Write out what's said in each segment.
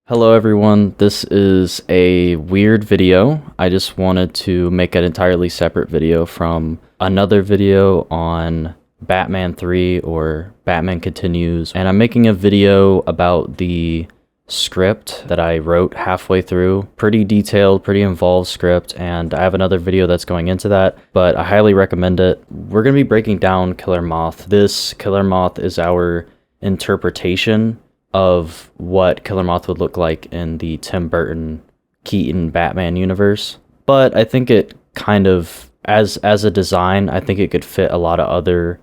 Hello everyone, this is a weird video. I just wanted to make an entirely separate video from another video on Batman 3 or Batman Continues, and I'm making a video about the script that I wrote halfway through. Pretty detailed, pretty involved script, and I have another video that's going into that, but I highly recommend it. We're going to be breaking down Killer Moth. This Killer Moth is our interpretation of what Killer Moth would look like in the Tim Burton Keaton Batman universe. But I think it kind of, as a design, I think it could fit a lot of other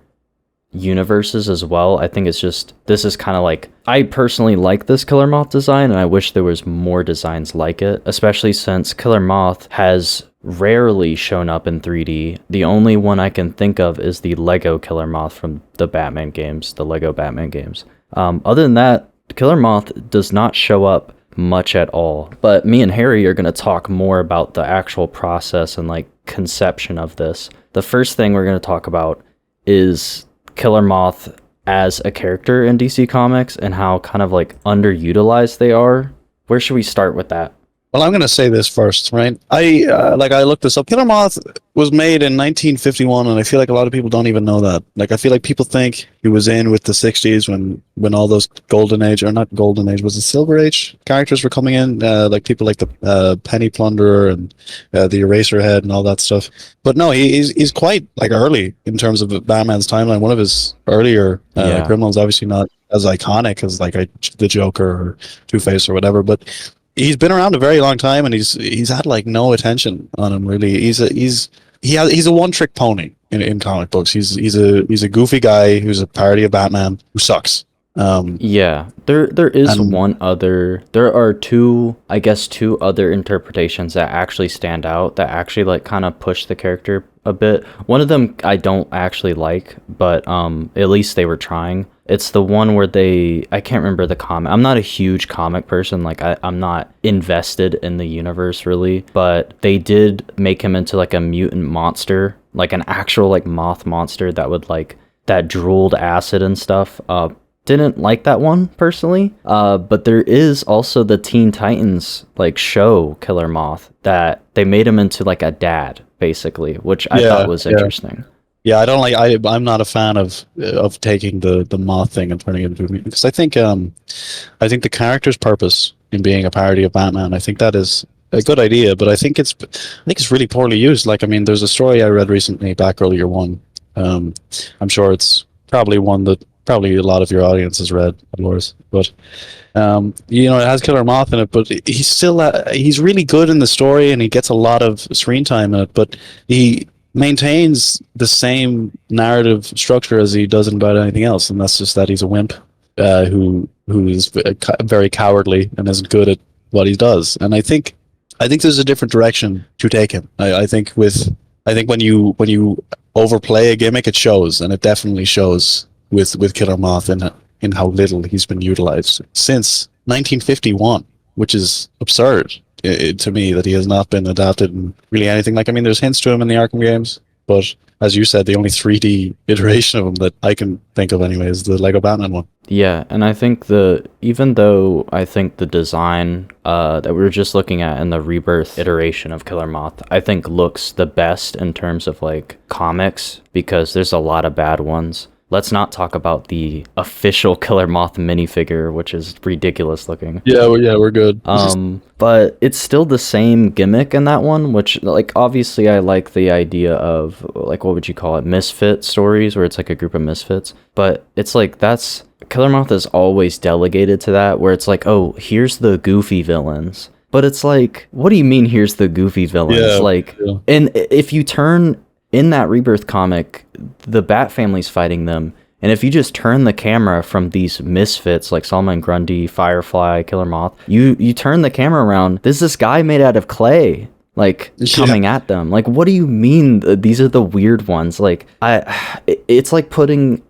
universes as well. I think it's just, this is kind of like, I personally like this Killer Moth design, and I wish there was more designs like it, especially since Killer Moth has rarely shown up in 3D. The only one I can think of is the Lego Killer Moth from the Batman games, the Lego Batman games. Other than that, Killer Moth does not show up much at all, but me and Harry are going to talk more about the actual process and like conception of this. The first thing we're going to talk about is Killer Moth as a character in DC Comics and how kind of like underutilized they are. Where should we start with that? Well, I'm going to say this first, right? I looked this up. Killer Moth was made in 1951, and I feel like a lot of people don't even know that. Like, I feel like people think he was in with the 60s when all those golden age, or not golden age, was it silver age characters were coming in, like people like the Penny Plunderer and the Eraserhead and all that stuff. But no, he's quite like early in terms of Batman's timeline. One of his earlier criminals, obviously not as iconic as like the Joker or Two-Face or whatever, but he's been around a very long time, and he's had like no attention on him really. He's a one-trick pony in comic books. He's a goofy guy who's a parody of Batman who sucks. Yeah, there is one other. There are two other interpretations that actually stand out, that actually like kind of push the character a bit. One of them I don't actually like, but at least they were trying. It's the one where I can't remember the comic. I'm not a huge comic person. Like I'm not invested in the universe really, but they did make him into like a mutant monster, like an actual like moth monster that drooled acid and stuff. Didn't like that one personally. But there is also the Teen Titans like show Killer Moth that they made him into like a dad basically, which I thought was interesting. Yeah, I'm not a fan of taking the Moth thing and turning it into a mutant, because I think the character's purpose in being a parody of Batman, I think that is a good idea, but I think it's really poorly used. Like, I mean, there's a story I read recently, Batgirl Year One. I'm sure it's probably one that probably a lot of your audience has read, yours, but it has Killer Moth in it, but he's still he's really good in the story, and he gets a lot of screen time in it, but he maintains the same narrative structure as he does in about anything else, and that's just that he's a wimp who is very cowardly and isn't good at what he does. And I think there's a different direction to take him. I think when you overplay a gimmick, it shows, and it definitely shows with Killer Moth in how little he's been utilized since 1951, which is absurd. To me, that he has not been adapted in really anything. Like, I mean, there's hints to him in the Arkham games, but as you said, the only 3D iteration of him that I can think of anyway is the Lego Batman one. Yeah, and I think even though I think the design that we were just looking at in the Rebirth iteration of Killer Moth, I think looks the best in terms of like comics, because there's a lot of bad ones. Let's not talk about the official Killer Moth minifigure, which is ridiculous looking. Yeah, we're good. But it's still the same gimmick in that one, which, like, obviously I like the idea of, like, what would you call it? Misfit stories, where it's like a group of misfits. But it's like, Killer Moth is always delegated to that, where it's like, oh, here's the goofy villains. But it's like, what do you mean, here's the goofy villains? And if you turn in that Rebirth comic, the Bat family's fighting them, and if you just turn the camera from these misfits like Solomon Grundy, Firefly, Killer Moth, you turn the camera around, there's this guy made out of clay like coming at them. Like, what do you mean these are the weird ones? Like, it's like putting,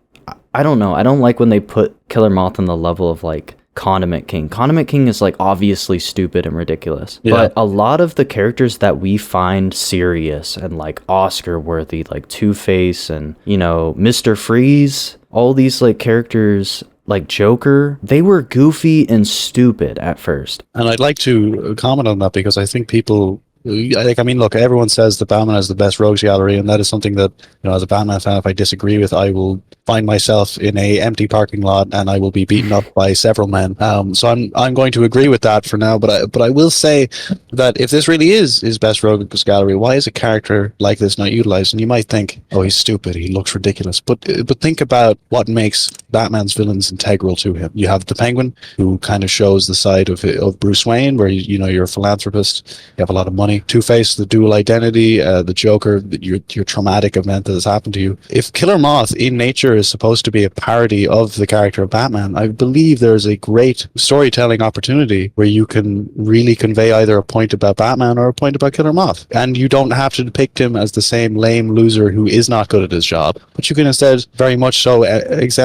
I don't know, I don't like when they put Killer Moth on the level of like Condiment King. Condiment King is like obviously stupid and ridiculous, but a lot of the characters that we find serious and like Oscar worthy, like Two-Face and Mr. Freeze, all these like characters like Joker, they were goofy and stupid at first. And I'd like to comment on that because I think people, like, I mean, look, everyone says that Batman has the best rogues gallery, and that is something that, you know, as a Batman fan, if I disagree with, I will find myself in a empty parking lot and I will be beaten up by several men. So I'm going to agree with that for now. But I will say that if this really is his best rogues gallery, why is a character like this not utilized? And you might think, oh, he's stupid, he looks ridiculous. But think about what makes Batman's villains integral to him. You have the Penguin, who kind of shows the side of Bruce Wayne, where you know, you're a philanthropist, you have a lot of money. Two-Face, the dual identity, the Joker, your traumatic event that has happened to you. If Killer Moth in nature is supposed to be a parody of the character of Batman, I believe there's a great storytelling opportunity where you can really convey either a point about Batman or a point about Killer Moth. And you don't have to depict him as the same lame loser who is not good at his job, but you can instead very much so emphasize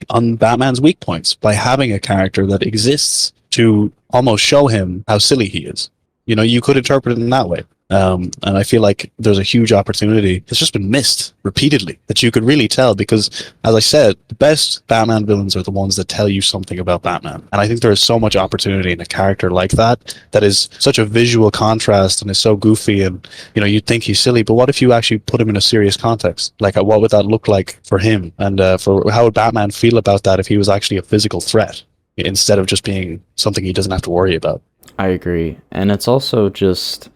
on Batman's weak points by having a character that exists to almost show him how silly he is. You know, you could interpret it in that way. And I feel like there's a huge opportunity that's just been missed repeatedly that you could really tell, because, as I said, the best Batman villains are the ones that tell you something about Batman. And I think there is so much opportunity in a character like that is such a visual contrast and is so goofy, and, you know, you'd think he's silly, but what if you actually put him in a serious context? Like, what would that look like for him? And for how would Batman feel about that if he was actually a physical threat instead of just being something he doesn't have to worry about? I agree. And it's also just,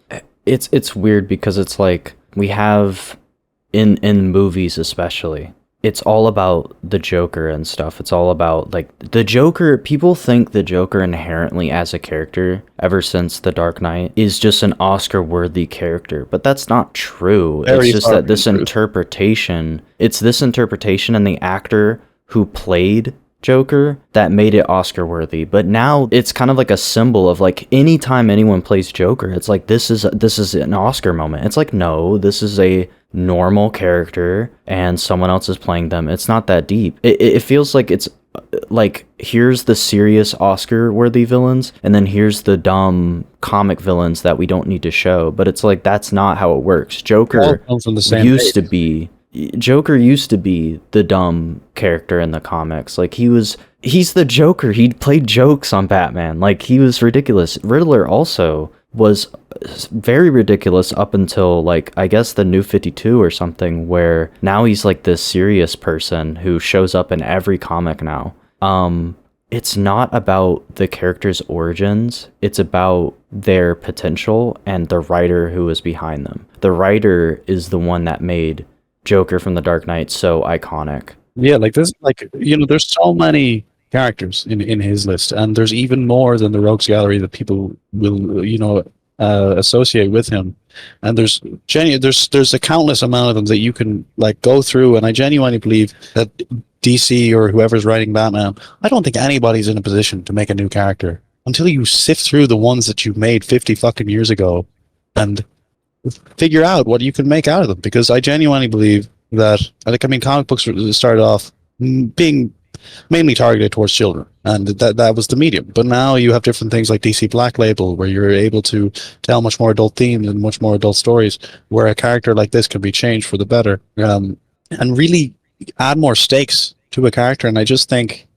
it's weird because it's like we have in movies especially, it's all about the Joker and stuff. It's all about, like, the Joker. People think the Joker inherently as a character ever since The Dark Knight is just an Oscar-worthy character, but that's not true. It's just that this interpretation, it's this interpretation and the actor who played Joker that made it Oscar worthy. But now it's kind of like a symbol of, like, anytime anyone plays Joker, it's like this is an Oscar moment. It's like, no, this is a normal character and someone else is playing them. It's not that deep. It feels like it's like, here's the serious Oscar worthy villains and then here's the dumb comic villains that we don't need to show. But it's like, that's not how it works. Joker used to be the dumb character in the comics. Like, he's the Joker. He played jokes on Batman. Like, he was ridiculous. Riddler also was very ridiculous up until, like, I guess the New 52 or something, where now he's like this serious person who shows up in every comic now. It's not about the character's origins. It's about their potential and the writer who is behind them. The writer is the one that made Joker from The Dark Knight so iconic. Yeah, like this, like, you know, there's so many characters in his list, and there's even more than the Rogues Gallery that people will, you know, associate with him. And there's a countless amount of them that you can, like, go through. And I genuinely believe that DC or whoever's writing Batman, I don't think anybody's in a position to make a new character until you sift through the ones that you made 50 fucking years ago and figure out what you can make out of them. Because I genuinely believe that, like, I mean, comic books started off being mainly targeted towards children, and that was the medium. But now you have different things like DC Black Label, where you're able to tell much more adult themes and much more adult stories, where a character like this can be changed for the better, and really add more stakes to a character. And I just think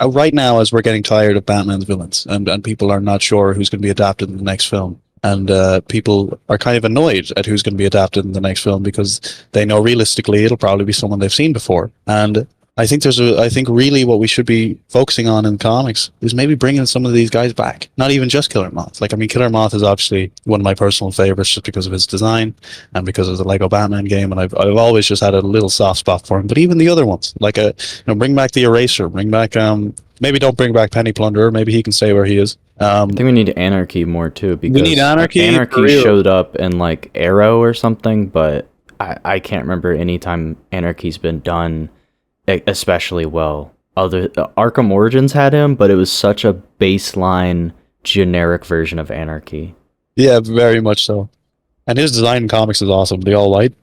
right now, as we're getting tired of Batman's villains, and people are not sure who's going to be adapted in the next film, and people are kind of annoyed at who's going to be adapted in the next film because they know realistically it'll probably be someone they've seen before. And I think really what we should be focusing on in comics is maybe bringing some of these guys back. Not even just Killer Moth. Like, I mean, Killer Moth is obviously one of my personal favorites just because of his design and because of the Lego Batman game, and I've always just had a little soft spot for him. But even the other ones, like, bring back the Eraser, bring back maybe don't bring back Penny Plunderer. Maybe he can stay where he is. I think we need Anarchy more too, because we need Anarchy. Anarchy showed up in, like, Arrow or something, but I can't remember any time Anarchy's been done especially well. Arkham Origins had him, but it was such a baseline generic version of Anarchy. Yeah, very much so. And his design in comics is awesome. The all white.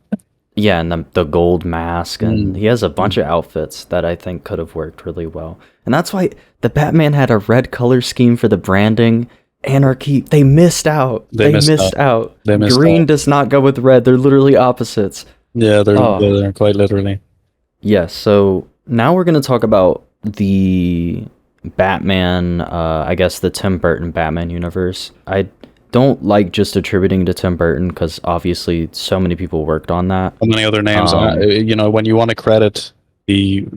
Yeah, and the gold mask, and he has a bunch of outfits that I think could have worked really well. And that's why the Batman had a red color scheme for the branding. Anarchy, they missed out. They missed out. Green does not go with red. They're literally opposites. Yeah, they're quite literally. Yes, so Now we're going to talk about the Batman, I guess the Tim Burton Batman universe. I don't like just attributing to Tim Burton because obviously so many people worked on that. How many other names? When you want to credit the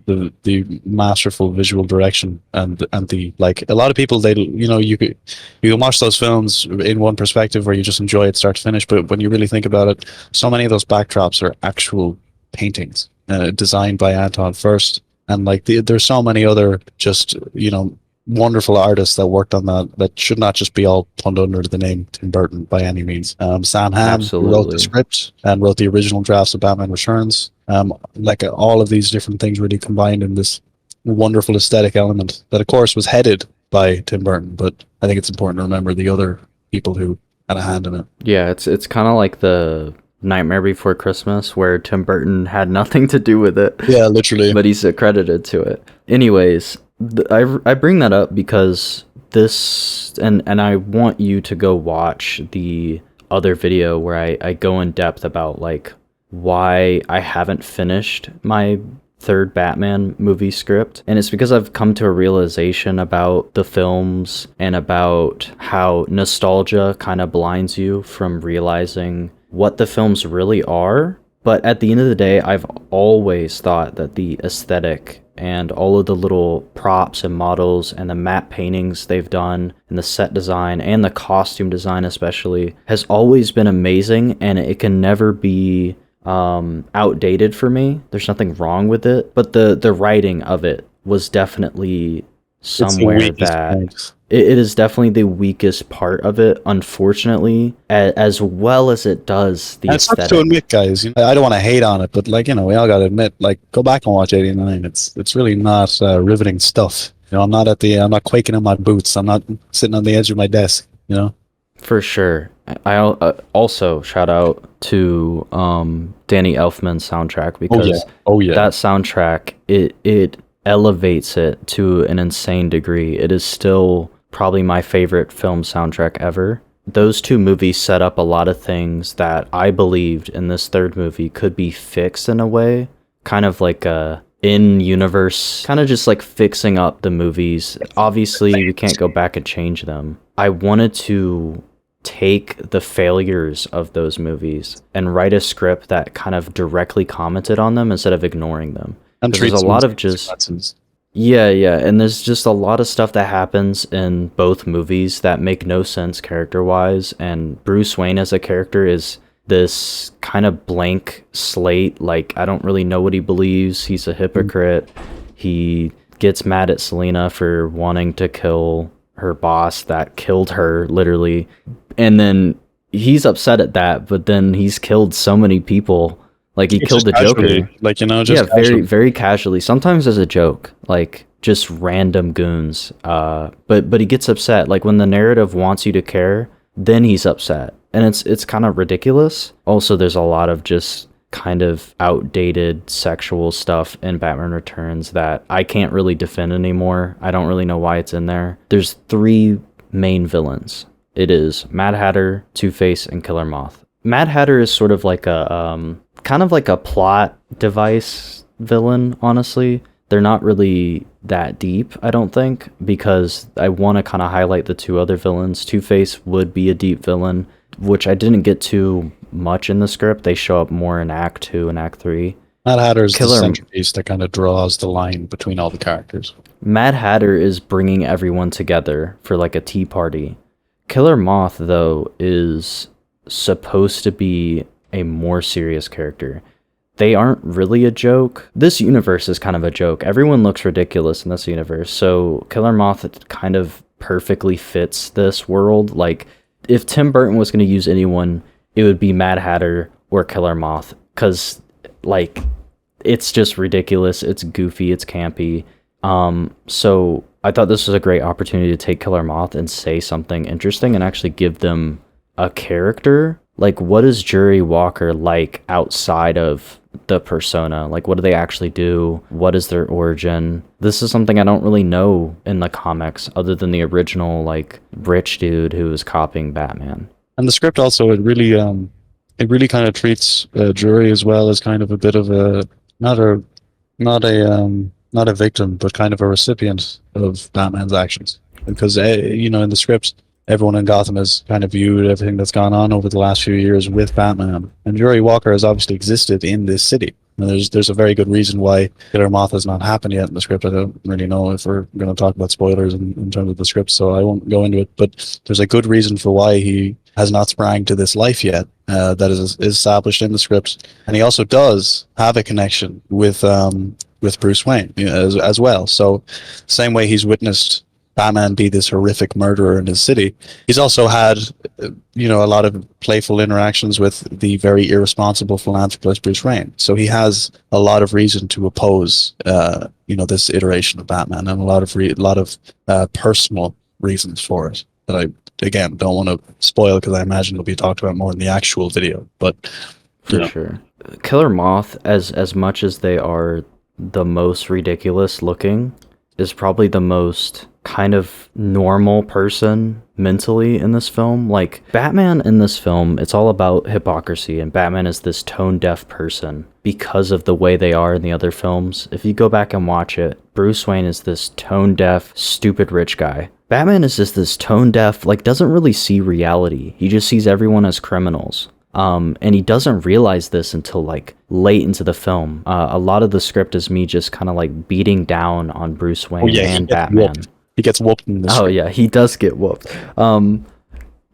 masterful visual direction and the like, a lot of people you can watch those films in one perspective where you just enjoy it start to finish, but when you really think about it, so many of those backdrops are actual paintings designed by Anton first, and like there's so many other just wonderful artists that worked on that should not just be all put under the name Tim Burton by any means. Sam Hamm, who wrote the Absolutely. script and wrote the original drafts of Batman Returns. All of these different things really combined in this wonderful aesthetic element that, of course, was headed by Tim Burton. But I think it's important to remember the other people who had a hand in it. Yeah, it's kind of like the Nightmare Before Christmas where Tim Burton had nothing to do with it. Yeah, literally. But he's accredited to it. Anyways, I bring that up because this, and I want you to go watch the other video where I go in depth about like why I haven't finished my third Batman movie script. And it's because I've come to a realization about the films and about how nostalgia kind of blinds you from realizing what the films really are. But at the end of the day, I've always thought that the aesthetic and all of the little props and models and the matte paintings they've done and the set design and the costume design especially has always been amazing, and it can never be outdated for me. There's nothing wrong with it, but the writing of it was definitely somewhere that it is definitely the weakest part of it, unfortunately, as well as it does the aesthetic. It's tough to admit, guys. I don't want to hate on it, but we all got to admit, go back and watch '89. It's really not riveting stuff. I'm not quaking in my boots. I'm not sitting on the edge of my desk. For sure. I also shout out to Danny Elfman's soundtrack because that soundtrack it elevates it to an insane degree. It is still probably my favorite film soundtrack ever. Those two movies set up a lot of things that I believed in this third movie could be fixed in a way, kind of like a in-universe, kind of just like fixing up the movies. Obviously, we can't go back and change them. I wanted to take the failures of those movies and write a script that kind of directly commented on them instead of ignoring them. And there's a lot of just yeah, and there's just a lot of stuff that happens in both movies that make no sense character-wise, and Bruce Wayne as a character is this kind of blank slate. Like, I don't really know what he believes. He's a hypocrite. He gets mad at Selena for wanting to kill her boss that killed her, literally. And then he's upset at that, but then he's killed so many people. Like, he killed the Joker. Very, very casually. Sometimes as a joke, like just random goons. But he gets upset. Like, when the narrative wants you to care, then he's upset, and it's kind of ridiculous. Also, there's a lot of just kind of outdated sexual stuff in Batman Returns that I can't really defend anymore. I don't really know why it's in there. There's three main villains. It is Mad Hatter, Two-Face, and Killer Moth. Mad Hatter is sort of like a kind of like a plot device villain, honestly. They're not really that deep, I don't think, because I want to kind of highlight the two other villains. Two-Face would be a deep villain, which I didn't get to much in the script. They show up more in Act 2 and Act 3. Mad Hatter is the centerpiece that kind of draws the line between all the characters. Mad Hatter is bringing everyone together for like a tea party. Killer Moth, though, is supposed to be a more serious character. They aren't really a joke. This universe is kind of a joke. Everyone looks ridiculous in this universe. So Killer Moth kind of perfectly fits this world. Like, if Tim Burton was going to use anyone, it would be Mad Hatter or Killer Moth. Because, like, it's just ridiculous. It's goofy. It's campy. So I thought this was a great opportunity to take Killer Moth and say something interesting and actually give them a character. Like, what is Jury Walker like outside of the persona? Like, what do they actually do? What is their origin? This is something I don't really know in the comics other than the original, like, rich dude who was copying Batman. And the script also, it really kind of treats Jury as well as kind of a bit of a, not a not a victim, but kind of a recipient of Batman's actions. Because, in the script, everyone in Gotham has kind of viewed everything that's gone on over the last few years with Batman. And Jory Walker has obviously existed in this city. And there's a very good reason why Killer Moth has not happened yet in the script. I don't really know if we're going to talk about spoilers in terms of the script, so I won't go into it. But there's a good reason for why he has not sprang to this life yet. That is established in the script, and he also does have a connection with Bruce Wayne, as well. So, same way he's witnessed Batman be this horrific murderer in his city, he's also had, a lot of playful interactions with the very irresponsible philanthropist Bruce Wayne. So he has a lot of reason to oppose, this iteration of Batman, and a lot of personal reasons for it that I again don't want to spoil because I imagine it'll be talked about more in the actual video. But For sure. Killer Moth, as much as they are the most ridiculous looking, is probably the most kind of normal person mentally in this film. Like, Batman in this film, it's all about hypocrisy, and Batman is this tone-deaf person because of the way they are in the other films. If you go back and watch it, Bruce Wayne is this tone-deaf, stupid rich guy. Batman is just this tone-deaf, like, doesn't really see reality. He just sees everyone as criminals. And he doesn't realize this until like late into the film. A lot of the script is me just kind of like beating down on Bruce Wayne and Batman. He gets whooped in this. Oh yeah, he does get whooped.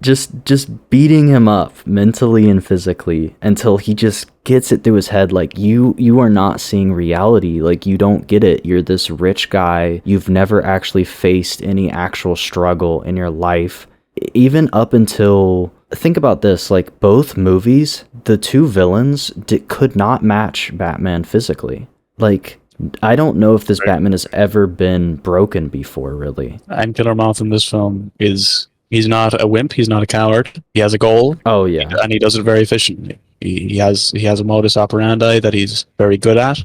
Just beating him up mentally and physically until he just gets it through his head. Like, you are not seeing reality. Like, you don't get it. You're this rich guy. You've never actually faced any actual struggle in your life. Even up until, think about this, like, both movies, the two villains could not match Batman physically. Like, I don't know if this Batman has ever been broken before, really. And Killer Moth in this film he's not a wimp, he's not a coward. He has a goal. Oh yeah. And he does it very efficiently. He has a modus operandi that he's very good at.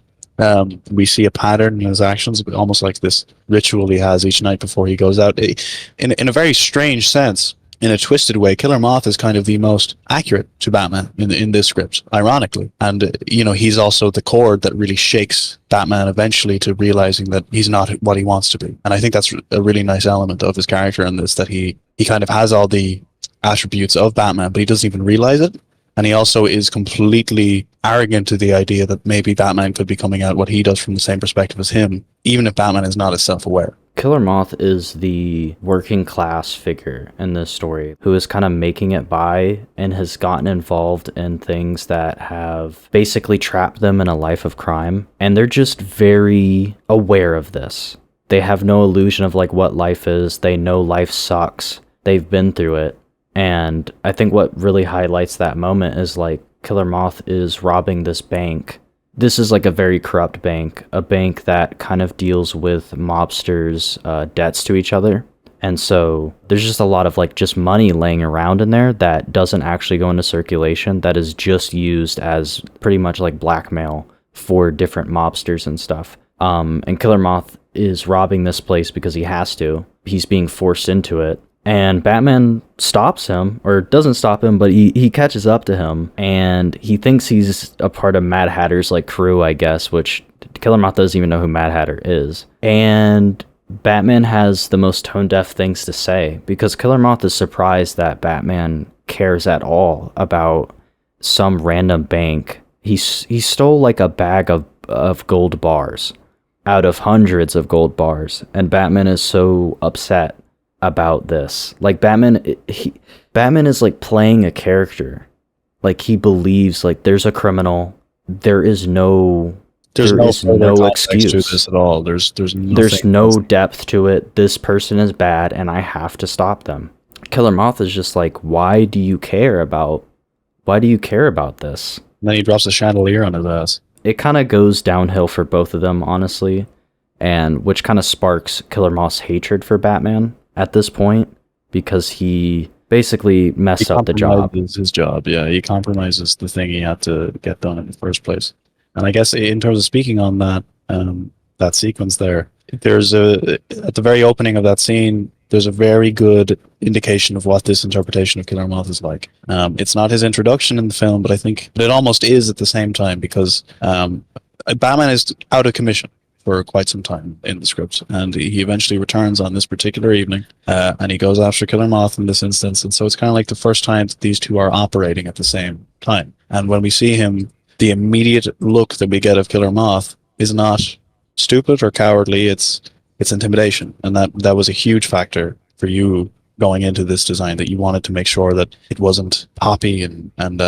We see a pattern in his actions, almost like this ritual he has each night before he goes out. In a very strange sense, in a twisted way, Killer Moth is kind of the most accurate to Batman in this script, ironically. And, he's also the chord that really shakes Batman eventually to realizing that he's not what he wants to be. And I think that's a really nice element of his character in this, that he kind of has all the attributes of Batman, but he doesn't even realize it. And he also is completely arrogant to the idea that maybe Batman could be coming at what he does from the same perspective as him, even if Batman is not as self-aware. Killer Moth is the working class figure in this story who is kind of making it by and has gotten involved in things that have basically trapped them in a life of crime. And they're just very aware of this. They have no illusion of like what life is. They know life sucks. They've been through it. And I think what really highlights that moment is like Killer Moth is robbing this bank. This is like a very corrupt bank, a bank that kind of deals with mobsters' debts to each other. And so there's just a lot of like just money laying around in there that doesn't actually go into circulation, that is just used as pretty much like blackmail for different mobsters and stuff. And Killer Moth is robbing this place because he has to. He's being forced into it. And Batman stops him, or doesn't stop him, but he catches up to him, and he thinks he's a part of Mad Hatter's like crew, I guess, which Killer Moth doesn't even know who Mad Hatter is. And Batman has the most tone-deaf things to say, because Killer Moth is surprised that Batman cares at all about some random bank. He stole like a bag of gold bars out of hundreds of gold bars, and Batman is so upset about this. Like, Batman is like playing a character. Like, he believes like there's a criminal. There is no excuse to this at all. There's no depth to it. This person is bad and I have to stop them. Killer Moth is just like, why do you care about this? And then he drops a chandelier on his ass. It kind of goes downhill for both of them, honestly, and which kind of sparks Killer Moth's hatred for Batman at this point, because he basically messed up the job. His job, yeah. He compromises the thing he had to get done in the first place. And I guess in terms of speaking on that that sequence there, at the very opening of that scene, there's a very good indication of what this interpretation of Killer Moth is like. It's not his introduction in the film, but I think it almost is at the same time, because Batman is out of commission. for quite some time in the script, and he eventually returns on this particular evening, and he goes after Killer Moth in this instance, and so it's kind of like the first time that these two are operating at the same time. And when we see him, the immediate look that we get of Killer Moth is not stupid or cowardly; it's intimidation, and that was a huge factor for you going into this design, that you wanted to make sure that it wasn't poppy and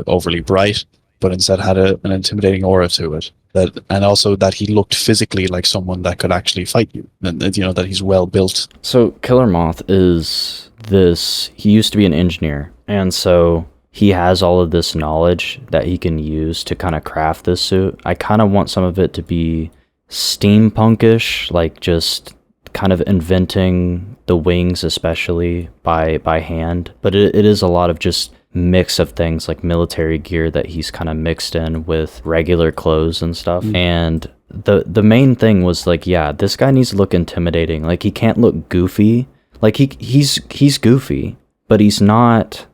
overly bright, but instead had an intimidating aura to it. And also that he looked physically like someone that could actually fight you, and that he's well built. So Killer Moth is this. He used to be an engineer, and so he has all of this knowledge that he can use to kind of craft this suit. I kind of want some of it to be steampunkish, like just kind of inventing the wings, especially by hand. But it is a lot of just mix of things like military gear that he's kind of mixed in with regular clothes and stuff. And the main thing was like, yeah, this guy needs to look intimidating. Like, he can't look goofy. Like, he's goofy, but he's not.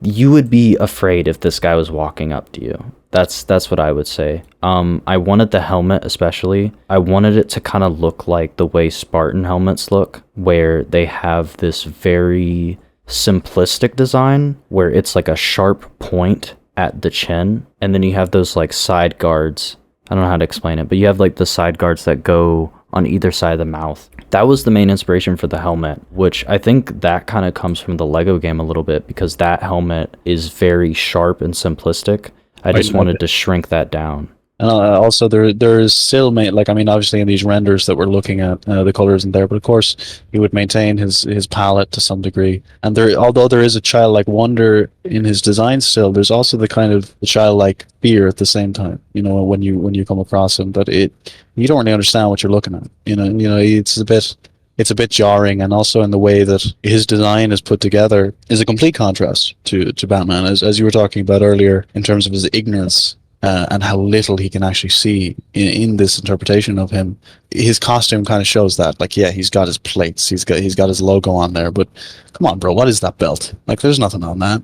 You would be afraid if this guy was walking up to you. That's what I would say. I wanted the helmet, especially. I wanted it to kind of look like the way Spartan helmets look, where they have this very simplistic design where it's like a sharp point at the chin, and then you have those like side guards. I don't know how to explain it, but you have like the side guards that go on either side of the mouth. That was the main inspiration for the helmet, which I think that kind of comes from the Lego game a little bit, because that helmet is very sharp and simplistic. I just wanted to shrink that down. Also, there is still, obviously in these renders that we're looking at, the color isn't there, but of course he would maintain his palette to some degree. And although there is a childlike wonder in his design still, there's also the kind of the childlike fear at the same time. When you come across him, that you don't really understand what you're looking at. It's a bit jarring, and also in the way that his design is put together is a complete contrast to Batman, as you were talking about earlier, in terms of his ignorance. And how little he can actually see in this interpretation of him. His costume kind of shows that. Like, yeah, he's got his plates, he's got his logo on there, but come on, bro, what is that belt? Like, there's nothing on that,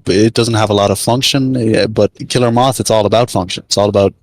it doesn't have a lot of function. But Killer Moth, it's all about function.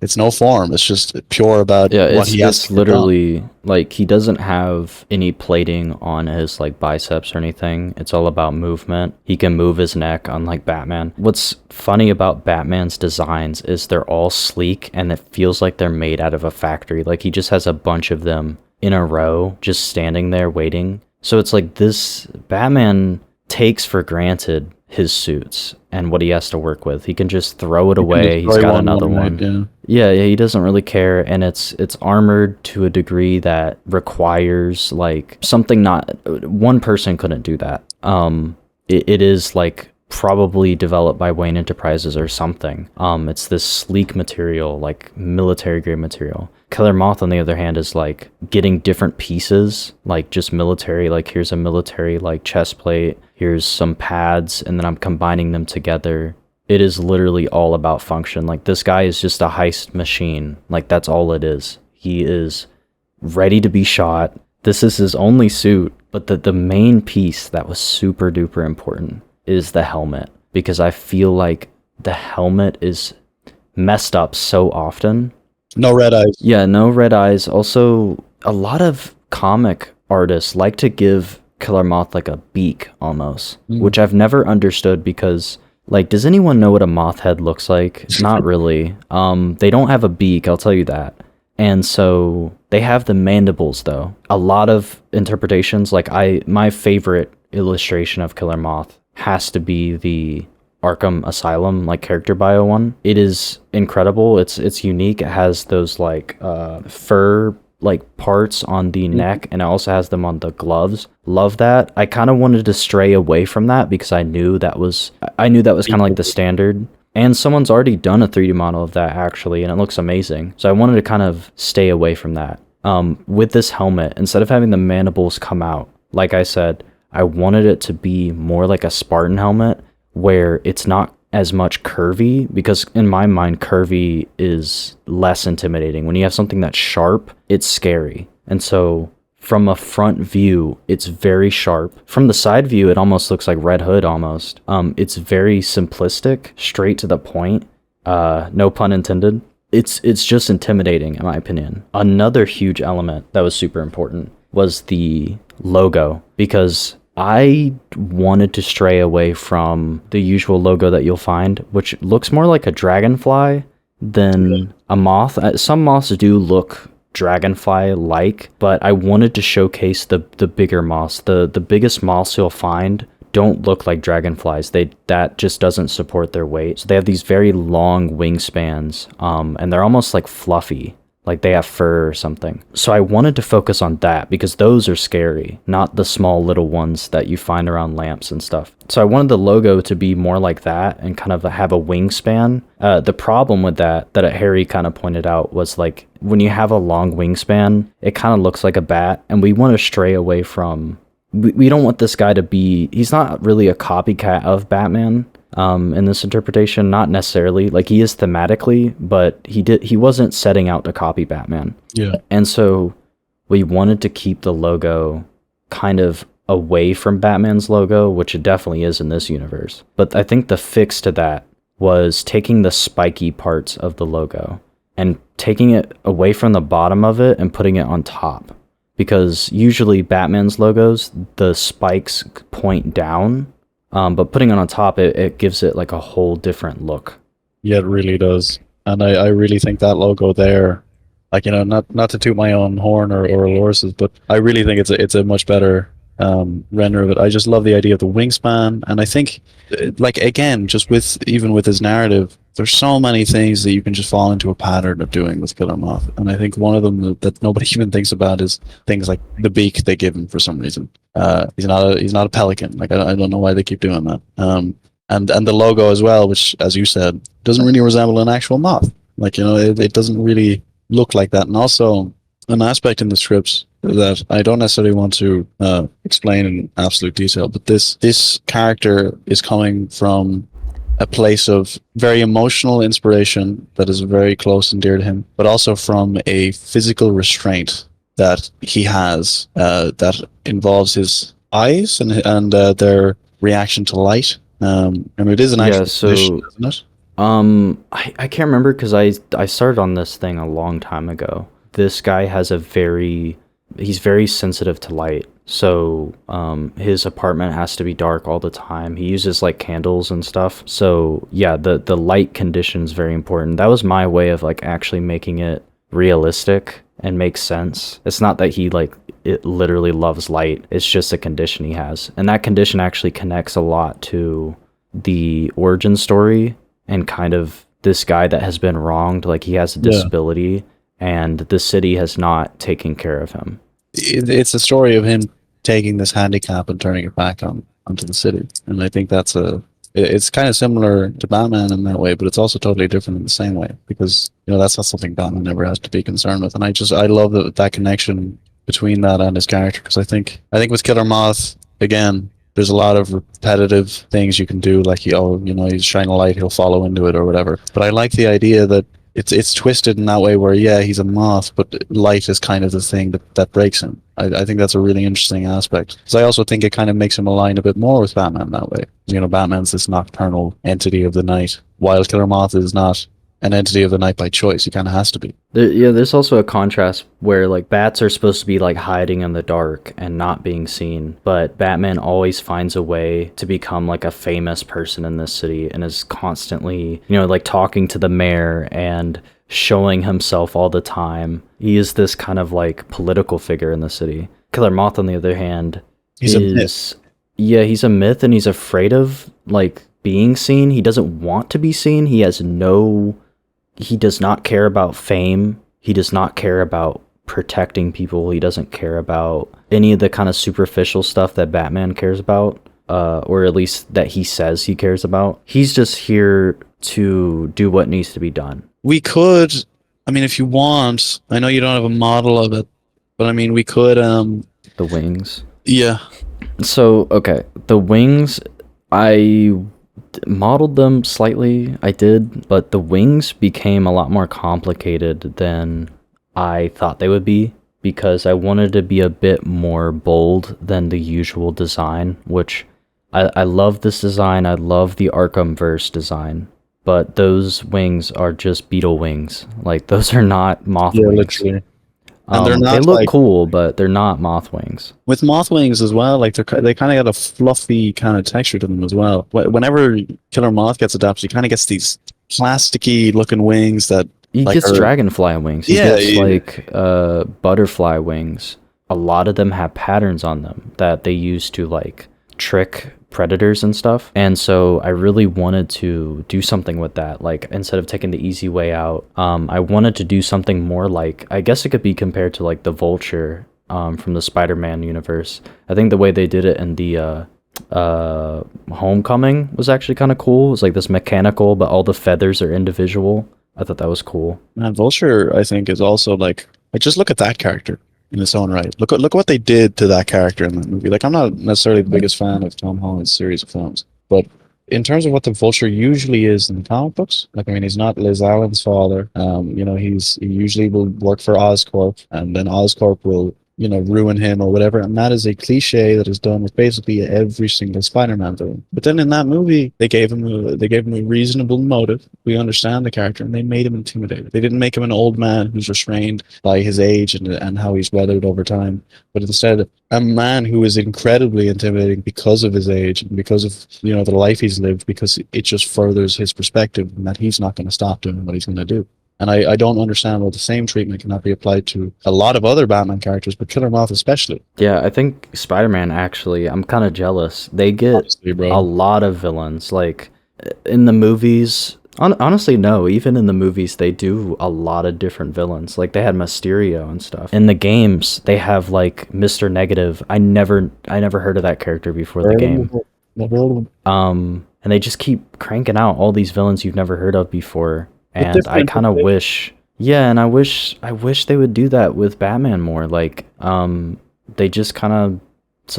It's no form. It's just pure about what he has. It's literally like, he doesn't have any plating on his like biceps or anything. It's all about movement. He can move his neck, unlike Batman. What's funny about Batman's designs is they're all sleek, and it feels like they're made out of a factory. Like, he just has a bunch of them in a row just standing there waiting. So it's like, this Batman takes for granted his suits and what he has to work with. He can just throw it away. He's got another one. Yeah, he doesn't really care, and it's armored to a degree that requires like something not one person couldn't do that. It is like probably developed by Wayne Enterprises or something. It's this sleek material, like military grade material. Killer Moth, on the other hand, is like getting different pieces, like just military, like here's a military like chest plate, here's some pads, and then I'm combining them together. It is literally all about function. Like, this guy is just a heist machine. Like, that's all it is. He is ready to be shot. This is his only suit, but the main piece that was super duper important is the helmet, because I feel like the helmet is messed up so often. No red eyes. Yeah, no red eyes. Also, a lot of comic artists like to give Killer Moth like a beak almost, which I've never understood, because like, does anyone know what a moth head looks like? Not really. They don't have a beak, I'll tell you that. And so they have the mandibles though. A lot of interpretations, like my favorite illustration of Killer Moth has to be the Arkham Asylum like character bio one. It is incredible. It's unique. It has those like fur like parts on the neck, and it also has them on the gloves. Love that. I kind of wanted to stray away from that because I knew that was kind of like the standard. And someone's already done a 3D model of that actually, and it looks amazing. So I wanted to kind of stay away from that. With this helmet, instead of having the mandibles come out, like I said, I wanted it to be more like a Spartan helmet, where it's not as much curvy, because in my mind, curvy is less intimidating. When you have something that's sharp, it's scary. And so from a front view, it's very sharp. From the side view, it almost looks like Red Hood almost. It's very simplistic, straight to the point. No pun intended. it's just intimidating in my opinion. Another huge element that was super important was the logo, because I wanted to stray away from the usual logo that you'll find, which looks more like a dragonfly than a moth. Some moths do look dragonfly-like, but I wanted to showcase the bigger moths. The biggest moths you'll find don't look like dragonflies. That just doesn't support their weight. So they have these very long wingspans, and they're almost like fluffy, like they have fur or something. So I wanted to focus on that because those are scary, not the small little ones that you find around lamps and stuff. So I wanted the logo to be more like that and kind of have a wingspan. The problem with that Harry kind of pointed out was like when you have a long wingspan, it kind of looks like a bat, and we want to stray away from. We don't want this guy to be. He's not really a copycat of Batman. In this interpretation, not necessarily, like he is thematically, but he wasn't setting out to copy Batman. Yeah. And so we wanted to keep the logo kind of away from Batman's logo, which it definitely is in this universe. But I think the fix to that was taking the spiky parts of the logo and taking it away from the bottom of it and putting it on top. Because usually Batman's logos, the spikes point down. But putting it on top, it gives it like a whole different look. Yeah, it really does. And I really think that logo there, like, not to toot my own horn or Loris's, but I really think it's a much better render of it. I just love the idea of the wingspan. And I think, like, again, just even with his narrative, there's so many things that you can just fall into a pattern of doing with Killer Moth. And I think one of them that nobody even thinks about is things like the beak they give him for some reason. He's not a pelican. Like, I don't know why they keep doing that. And the logo as well, which, as you said, doesn't really resemble an actual moth. Like, it doesn't really look like that. And also an aspect in the scripts that I don't necessarily want to explain in absolute detail, but this character is coming from a place of very emotional inspiration that is very close and dear to him, but also from a physical restraint that he has that involves his eyes and their reaction to light. And it is an actual condition, isn't it? I can't remember because I started on this thing a long time ago. This guy has he's very sensitive to light. So his apartment has to be dark all the time. He uses like candles and stuff. So yeah, the light condition is very important. That was my way of like actually making it realistic and make sense. It's not that it literally loves light. It's just a condition he has. And that condition actually connects a lot to the origin story and kind of this guy that has been wronged. Like he has a disability and the city has not taken care of him. It's a story of him taking this handicap and turning it back onto the city. And I think it's kind of similar to Batman in that way, but it's also totally different in the same way because, that's not something Batman ever has to be concerned with. And I love that connection between that and his character, because I think with Killer Moth, again, there's a lot of repetitive things you can do, like he's shining a light, he'll follow into it or whatever. But I like the idea that it's twisted in that way where, he's a moth, but light is kind of the thing that breaks him. I think that's a really interesting aspect. Because I also think it kind of makes him align a bit more with Batman that way. Batman's this nocturnal entity of the night, while Killer Moth is not an entity of the night by choice. He kind of has to be. There's also a contrast where like bats are supposed to be like hiding in the dark and not being seen, but Batman always finds a way to become like a famous person in this city and is constantly, like talking to the mayor and showing himself all the time. He is this kind of like political figure in the city. Killer Moth, on the other hand, he's a myth. Yeah, he's a myth, and he's afraid of like being seen. He doesn't want to be seen. He does not care about fame. He does not care about protecting people. He doesn't care about any of the kind of superficial stuff that Batman cares about, or at least that he says he cares about. He's just here to do what needs to be done. We could, if you want, I know you don't have a model of it, but we could... The wings? Yeah. So, okay, the wings, I modeled them slightly, I did, but the wings became a lot more complicated than I thought they would be, because I wanted to be a bit more bold than the usual design, which I love this design. I love the Arkham verse design, but those wings are just beetle wings. Like those are not moth Yeah, wings. literally. And they're They not look like cool, but they're not moth wings. with moth wings as well. Like they kind of got a fluffy kind of texture to them as well. Whenever Killer Moth gets adapted, he kind of gets these plasticky looking wings that He like gets are dragonfly wings. He yeah, gets like butterfly wings. A lot of them have patterns on them that they use to like trick predators and stuff. And so I really wanted to do something with that. Like instead of taking the easy way out, I wanted to do something more like, I guess it could be compared to like the vulture from the Spider-Man universe. I think the way they did it in the Homecoming was actually kind of cool. It's like this mechanical, but all the feathers are individual. I thought that was cool. man, Vulture, I think, is also like just look at that character in its own right. Look what they did to that character in that movie. Like I'm not necessarily the biggest fan of Tom Holland's series of films, but in terms of what the Vulture usually is in the comic books, like I mean, he's not Liz Allen's father. You know, he usually will work for Oscorp, and then Oscorp will ruin him or whatever. And that is a cliche that is done with basically every single Spider-Man villain. But then in that movie, they gave him a reasonable motive. We understand the character, and they made him intimidated. They didn't make him an old man who's restrained by his age and how he's weathered over time, but instead a man who is incredibly intimidating because of his age and because of the life he's lived, because it just furthers his perspective and that he's not going to stop doing what he's going to do. And I don't understand why the same treatment cannot be applied to a lot of other Batman characters, but Killer Moth especially. Yeah, I think Spider-Man actually, I'm kind of jealous. They get Honestly, bro. a lot of villains. Like in the movies, honestly, no, even in the movies, they do a lot of different villains. Like they had Mysterio and stuff. In the games, they have like Mr. Negative. I never heard of that character before the game. And they just keep cranking out all these villains you've never heard of before. And I kind of wish, yeah, and I wish they would do that with Batman more. Like, they just kind of,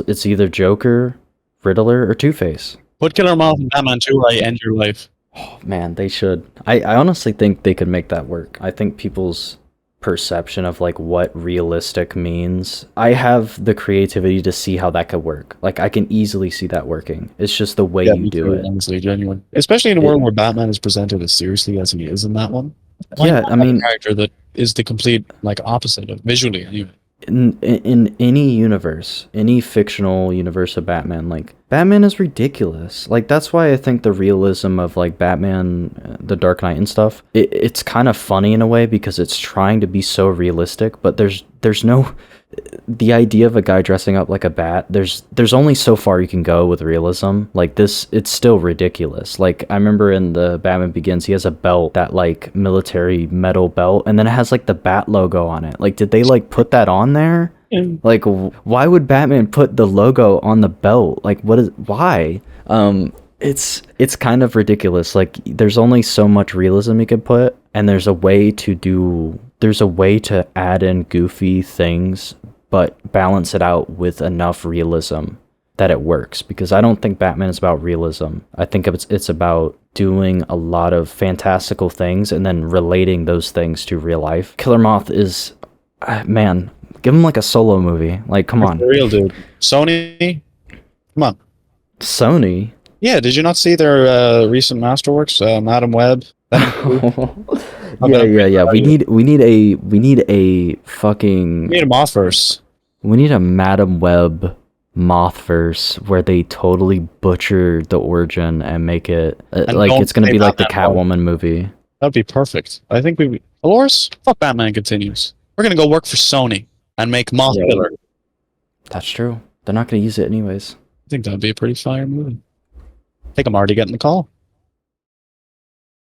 it's either Joker, Riddler, or Two-Face. Put Killer Moth in Batman 2 or I end your life. Oh, man, they should. I honestly think they could make that work. I think people's perception of like what realistic means, I have the creativity to see how that could work. Like I can easily see that working. It's just the way you do it. Honestly, genuine. Especially in a world where Batman is presented as seriously as he is in that one. Yeah, I mean, a character that is the complete like opposite of visually anyway. In any universe, any fictional universe of Batman, like Batman is ridiculous. Like that's why I think the realism of like Batman, the Dark Knight and stuff, it's kind of funny in a way because it's trying to be so realistic, but there's no, the idea of a guy dressing up like a bat, there's only so far you can go with realism. Like this, it's still ridiculous. Like I remember in the Batman Begins, he has a belt, that like military metal belt, and then it has like the bat logo on it. Like did they like put that on there? Like why would Batman put the logo on the belt? Like why? It's kind of ridiculous. Like there's only so much realism you could put, and there's a way to add in goofy things but balance it out with enough realism that it works, because I don't think Batman is about realism. I think it's about doing a lot of fantastical things and then relating those things to real life. Killer Moth is man, give him like a solo movie. Like come on. For real, dude. Sony, come on. Sony? Yeah, did you not see their recent masterworks, Madam Web? Yeah. We need a fucking. We need a Mothverse. We need a Madam Web Mothverse where they totally butcher the origin and make it like it's gonna be like the Catwoman movie. That'd be perfect. I think Dolores, fuck Batman Continues. We're gonna go work for Sony and make Moth Killer. That's true. They're not gonna use it anyways. I think that'd be a pretty fire movie. I think I'm already getting the call.